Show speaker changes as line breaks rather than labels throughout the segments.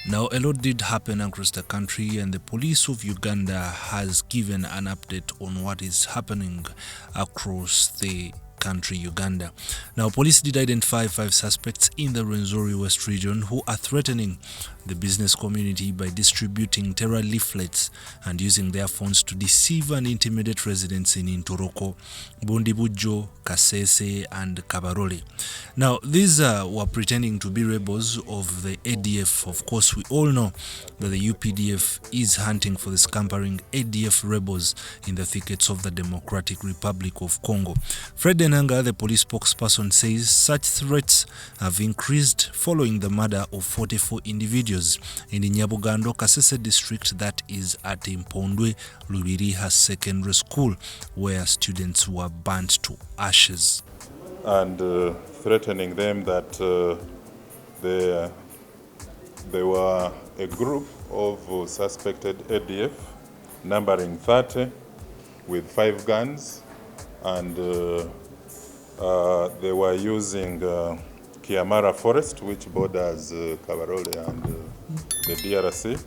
Now, a lot did happen across the country, and the police of Uganda has given an update on what is happening across the country, Uganda. Now, police did identify 5 suspects in the Rwenzori West region who are threatening the business community by distributing terror leaflets and using their phones to deceive and intimidate residents in Ntoroko, Bundibugyo, Kasese, and Kabarole. Now, these were pretending to be rebels of the ADF. Of course, we all know that the UPDF is hunting for the scampering ADF rebels in the thickets of the Democratic Republic of Congo. Fred Enanga, the police spokesperson, says such threats have increased following the murder of 44 individuals in the Nyabugando, Kasese District, that is at Impounding Lubiriha Secondary School, where students were burnt to ashes.
And threatening them that they were a group of suspected ADF numbering 30 with 5 guns, and they were using Kiamara Forest, which borders Kabarole and the DRC.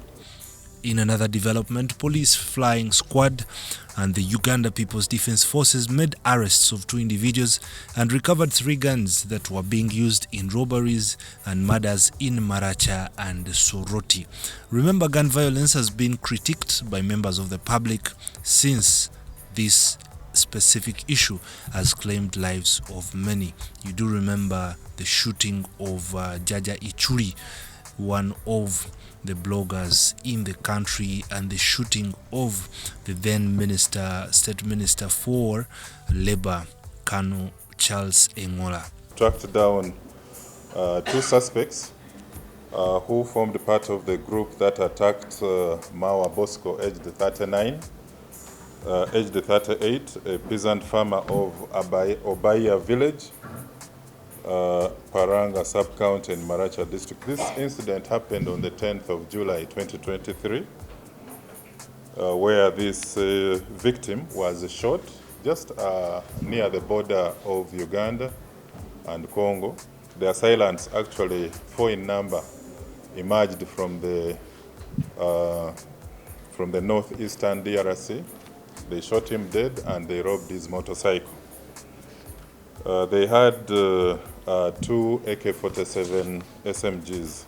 In another development, police flying squad and the Uganda People's Defense Forces made arrests of 2 individuals and recovered 3 guns that were being used in robberies and murders in Maracha and Soroti. Remember, gun violence has been critiqued by members of the public since this specific issue has claimed lives of many. You do remember the shooting of Jaja Ichuri, one of the bloggers in the country, and the shooting of the then state minister for Labour, Kano Charles Engola.
Tracked down 2 suspects who formed part of the group that attacked Mawa Bosco, aged 39, aged 38, a peasant farmer of Obaya village, Paranga sub-county in Maracha district. This incident happened on the 10th of July 2023, where this victim was shot just near the border of Uganda and Congo. The assailants, actually 4 in number, emerged from the northeastern DRC. They shot him dead and they robbed his motorcycle. They had 2 AK-47 SMGs.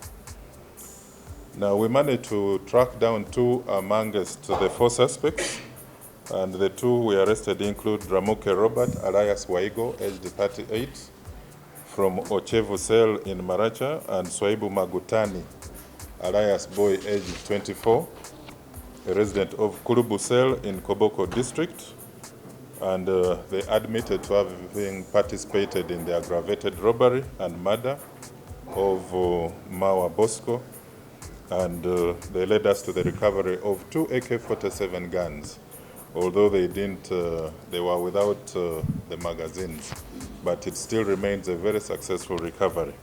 Now, we managed to track down 2 amongst the 4 suspects, and the 2 we arrested include Ramuke Robert alias Waigo, aged 38, from Ochevu Cell in Maracha, and Swaibu Magutani alias Boy, aged 24, a resident of Kulubu Cell in Koboko district, and they admitted to having participated in the aggravated robbery and murder of Mawa Bosco, and they led us to the recovery of 2 AK-47 guns, although they were without the magazines, but it still remains a very successful recovery.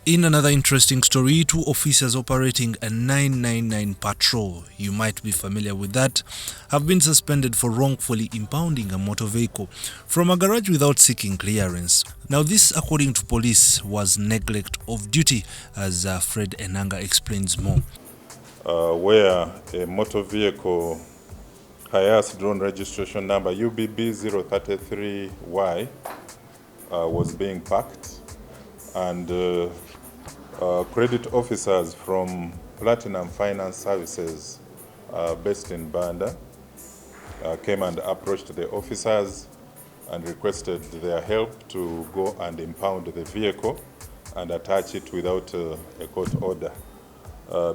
In another interesting story, 2 officers operating a 999 patrol, you might be familiar with that, have been suspended for wrongfully impounding a motor vehicle from a garage without seeking clearance. Now, this, according to police, was neglect of duty, as Fred Enanga explains more.
Where a motor vehicle Hiace drone registration number UBB 033Y was being parked, and credit officers from Platinum Finance Services based in Banda came and approached the officers and requested their help to go and impound the vehicle and attach it without a court order.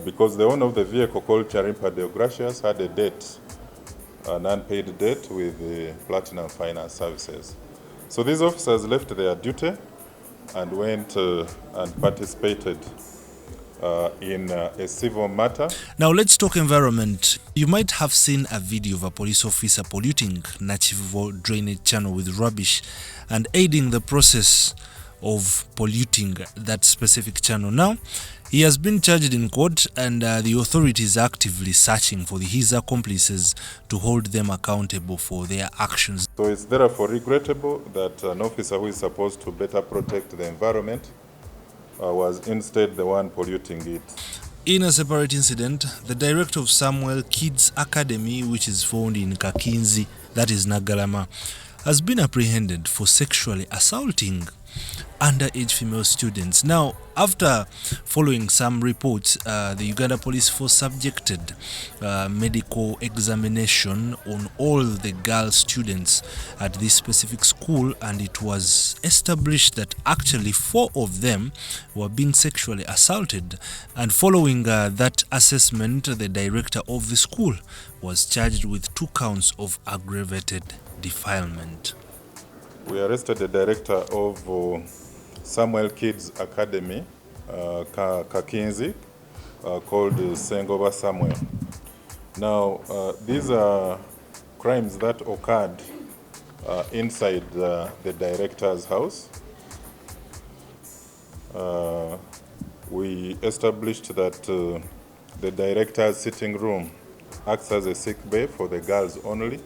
Because the owner of the vehicle, called Charimpa Deogracias, had a debt, an unpaid debt with the Platinum Finance Services. So these officers left their duty and went and participated in a civil matter.
Now let's talk environment. You might have seen a video of a police officer polluting Nachivo drainage channel with rubbish and aiding the process of polluting that specific channel. Now, he has been charged in court, and the authorities are actively searching for his accomplices to hold them accountable for their actions.
So it's therefore regrettable that an officer who is supposed to better protect the environment was instead the one polluting it.
In a separate incident, the director of Samuel Kids Academy, which is found in Kakinzi, that is Nagalama, has been apprehended for sexually assaulting underage female students. Now, after following some reports, the Uganda Police Force subjected medical examination on all the girl students at this specific school, and it was established that actually 4 of them were being sexually assaulted. And following that assessment, the director of the school was charged with 2 counts of aggravated defilement.
We arrested the director of Samuel Kids Academy, Kakinzi, called Sengoba Samuel. Now, these are crimes that occurred inside the director's house. We established that the director's sitting room acts as a sick bay for the girls only.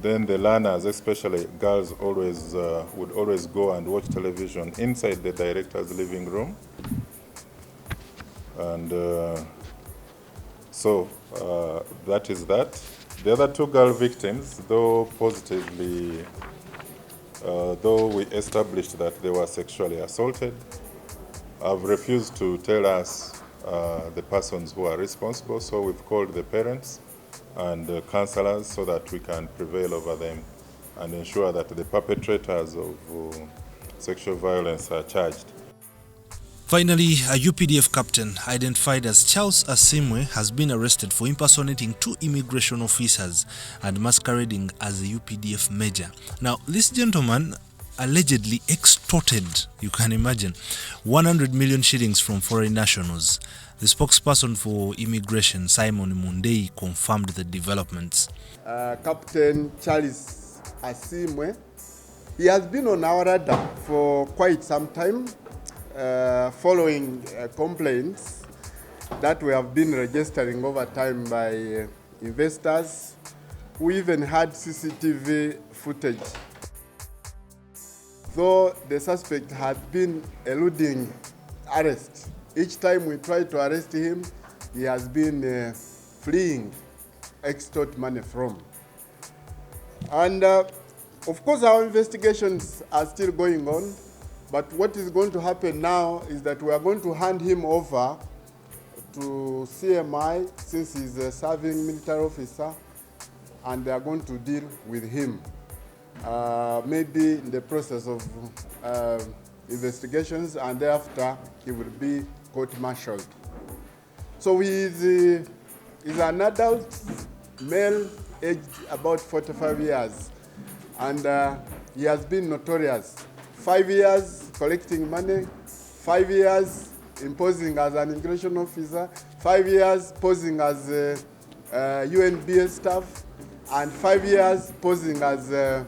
Then the learners, especially girls, would always go and watch television inside the director's living room. And so that is that. The other 2 girl victims, though we established that they were sexually assaulted, have refused to tell us the persons who are responsible. So we've called the parents and counselors so that we can prevail over them and ensure that the perpetrators of sexual violence are charged.
Finally, a UPDF captain identified as Charles Asimwe has been arrested for impersonating 2 immigration officers and masquerading as a UPDF major. Now, this gentleman allegedly extorted, you can imagine, 100 million shillings from foreign nationals. The spokesperson for immigration, Simon Mundei, confirmed the developments.
Captain Charles Asimwe, he has been on our radar for quite some time, following complaints that we have been registering over time by investors who even had CCTV footage. Though the suspect had been eluding arrest, each time we try to arrest him, he has been fleeing, extort money from. And of course our investigations are still going on, but what is going to happen now is that we are going to hand him over to CMI, since he's a serving military officer, and they are going to deal with him. Maybe in the process of investigations, and thereafter he will be court-martialed. So he is an adult male, aged about 45 years, and he has been notorious. 5 years collecting money, 5 years imposing as an immigration officer, 5 years posing as a UNBA staff, and 5 years posing as a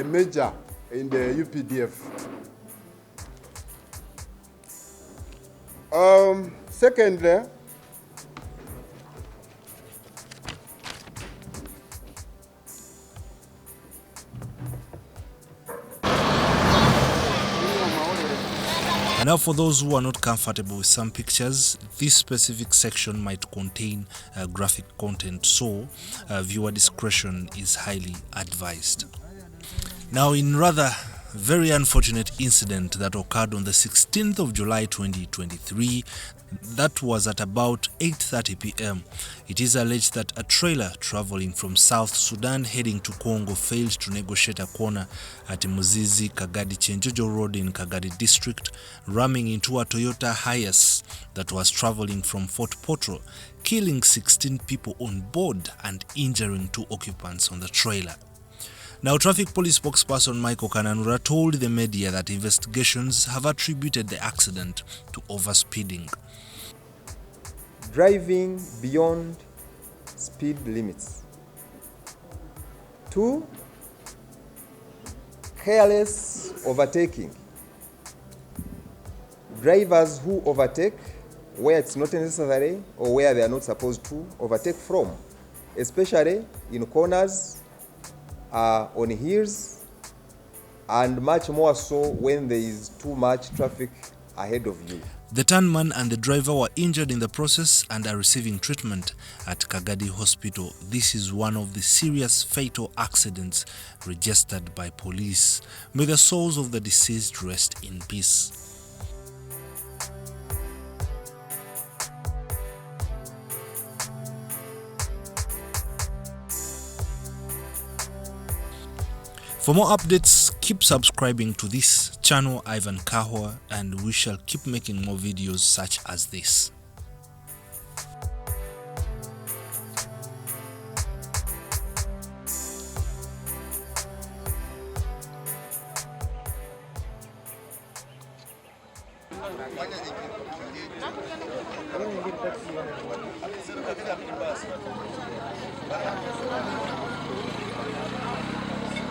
major in the UPDF. Secondly,
and now for those who are not comfortable with some pictures, this specific section might contain graphic content, so viewer discretion is highly advised. Now, in rather very unfortunate incident that occurred on the 16th of July 2023, that was at about 8:30 p.m. It is alleged that a trailer traveling from South Sudan heading to Congo failed to negotiate a corner at Muzizi Kagadi Chenjojo Road in Kagadi District, ramming into a Toyota Hiace that was traveling from Fort Potro, killing 16 people on board and injuring 2 occupants on the trailer. Now, Traffic Police spokesperson Michael Kananura told the media that investigations have attributed the accident to overspeeding.
Driving beyond speed limits. 2, careless overtaking. Drivers who overtake where it's not necessary or where they are not supposed to overtake from, especially in corners, on hills, and much more so when there is too much traffic ahead of you.
The turnman and the driver were injured in the process and are receiving treatment at Kagadi Hospital. This is one of the serious fatal accidents registered by police. May the souls of the deceased rest in peace. For more updates, keep subscribing to this channel, Ivan Kahwa, and we shall keep making more videos such as this.